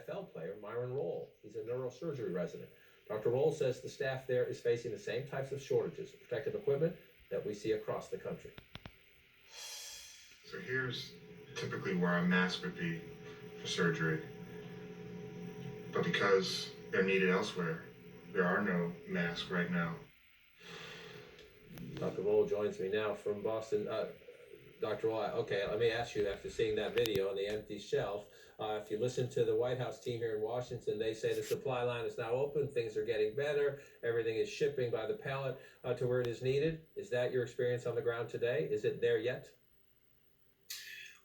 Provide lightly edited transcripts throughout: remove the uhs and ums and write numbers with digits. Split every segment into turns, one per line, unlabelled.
NFL player, Myron Rolle. He's a neurosurgery resident. Dr. Rolle says the staff there is facing the same types of shortages of protective equipment that we see across the country.
So here's typically where a mask would be for surgery. But because they're needed elsewhere, there are no masks right now.
Dr. Rolle joins me now from Boston. Dr. Rolle, okay, let me ask you, after seeing that video on the empty shelf, if you listen to the White House team here in Washington, they say the supply line is now open, things are getting better, everything is shipping by the pallet to where it is needed. Is that your experience on the ground today? Is it there yet?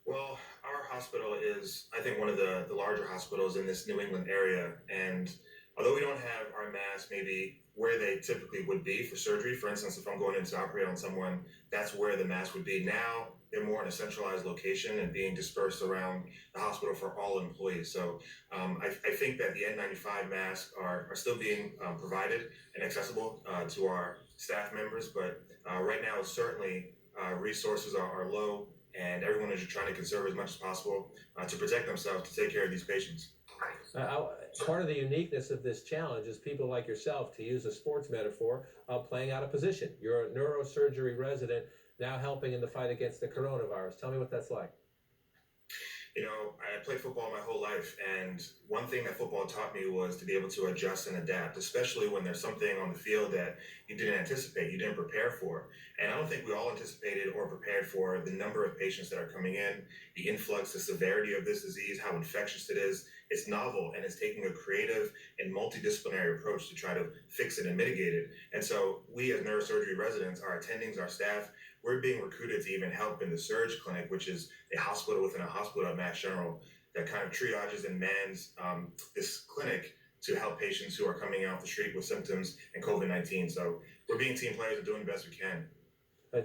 Well, our hospital is, I think, one of the larger hospitals in this New England area. And although we don't have our masks maybe where they typically would be for surgery, for instance, if I'm going in to operate on someone, that's where the mask would be. Now they're more in a centralized location and being dispersed around the hospital for all employees. So I think that the N95 masks are still being provided and accessible to our staff members. But right now, certainly resources are low, and everyone is trying to conserve as much as possible to protect themselves, to take care of these patients.
Part of the uniqueness of this challenge is people like yourself, to use a sports metaphor, playing out a position. You're a neurosurgery resident now helping in the fight against the coronavirus. Tell me what that's like.
You know, I played football my whole life, and one thing that football taught me was to be able to adjust and adapt, especially when there's something on the field that you didn't anticipate, you didn't prepare for. And I don't think we all anticipated or prepared for the number of patients that are coming in, the influx, the severity of this disease, how infectious it is. It's novel, and it's taking a creative and multidisciplinary approach to try to fix it and mitigate it. And so we as neurosurgery residents, our attendings, our staff, we're being recruited to even help in the Surge Clinic, which is a hospital within a hospital at Mass General that kind of triages and mans this clinic to help patients who are coming out the street with symptoms and COVID-19. So we're being team players and doing the best we can.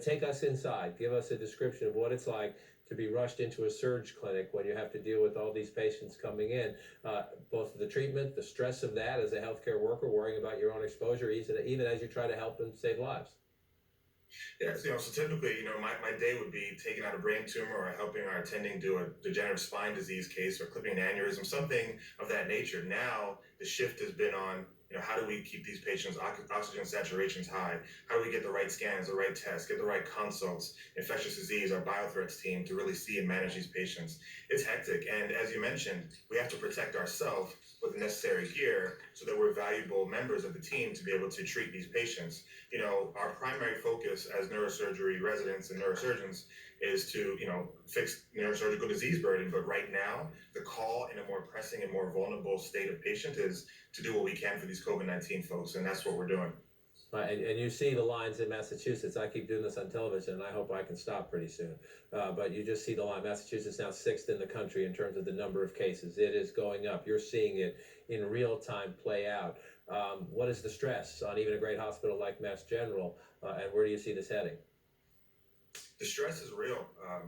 Take us inside. Give us a description of what it's like to be rushed into a surge clinic when you have to deal with all these patients coming in, both the treatment, the stress of that as a healthcare worker, worrying about your own exposure, even as you try to help and save lives.
Yeah, so typically, my day would be taking out a brain tumor or helping our attending do a degenerative spine disease case or clipping an aneurysm, something of that nature. Now, the shift has been on, how do we keep these patients' oxygen saturations high? How do we get the right scans, the right tests, get the right consults, infectious disease, our biothreats team to really see and manage these patients? It's hectic. And as you mentioned, we have to protect ourselves with the necessary gear so that we're valuable members of the team to be able to treat these patients. Our primary focus as neurosurgery residents and neurosurgeons is to, fix neurosurgical disease burden. But right now, the call in a more pressing and more vulnerable state of patient is to do what we can for these COVID-19 folks. And that's what we're doing.
And you see the lines in Massachusetts. I keep doing this on television, and I hope I can stop pretty soon. But you just see the line. Massachusetts now 6th in the country in terms of the number of cases. It is going up. You're seeing it in real time play out. What is the stress on even a great hospital like Mass General, and where do you see this heading?
The stress is real,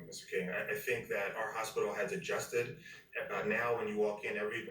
Mr. King. I think that our hospital has adjusted. Now, when you walk in, every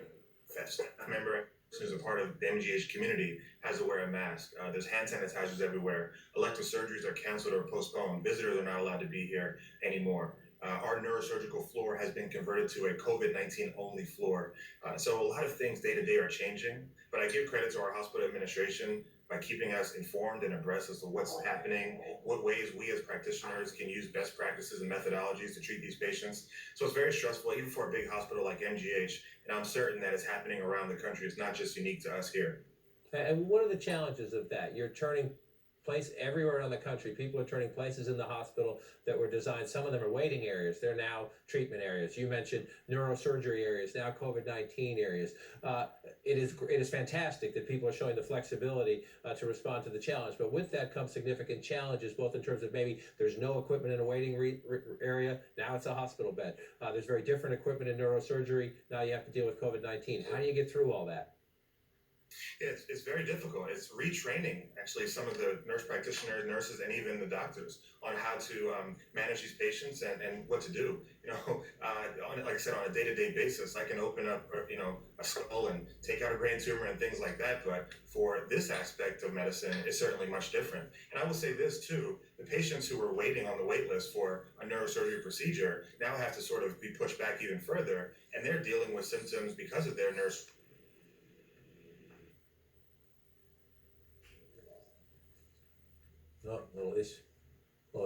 staff member who's a part of the MGH community has to wear a mask. There's hand sanitizers everywhere. Elective surgeries are canceled or postponed. Visitors are not allowed to be here anymore. Our neurosurgical floor has been converted to a COVID-19 only floor. So a lot of things day to day are changing, but I give credit to our hospital administration by keeping us informed and abreast as to what's happening, what ways we as practitioners can use best practices and methodologies to treat these patients. So it's very stressful, even for a big hospital like MGH, and I'm certain that it's happening around the country. It's not just unique to us here.
And what are the challenges of that? You're turning place everywhere around the country. People are turning places in the hospital that were designed. Some of them are waiting areas. They're now treatment areas. You mentioned neurosurgery areas, now COVID-19 areas. It is fantastic that people are showing the flexibility to respond to the challenge. But with that comes significant challenges, both in terms of maybe there's no equipment in a waiting area. Now it's a hospital bed. There's very different equipment in neurosurgery. Now you have to deal with COVID-19. How do you get through all that?
It's very difficult. It's retraining actually some of the nurse practitioners, nurses, and even the doctors on how to manage these patients and what to do. Like I said, on a day-to-day basis, I can open up, a skull and take out a brain tumor and things like that. But for this aspect of medicine, it's certainly much different. And I will say this too: the patients who were waiting on the wait list for a neurosurgery procedure now have to sort of be pushed back even further, and they're dealing with symptoms because of their nurse.
No, little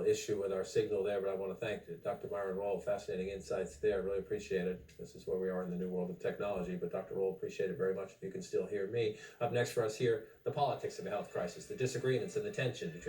issue with our signal there, but I want to thank Dr. Myron Roll. Fascinating insights there. Really appreciate it. This is where we are in the new world of technology. But Dr. Roll, appreciate it very much. If you can still hear me. Up next for us here, the politics of a health crisis, the disagreements and the tension between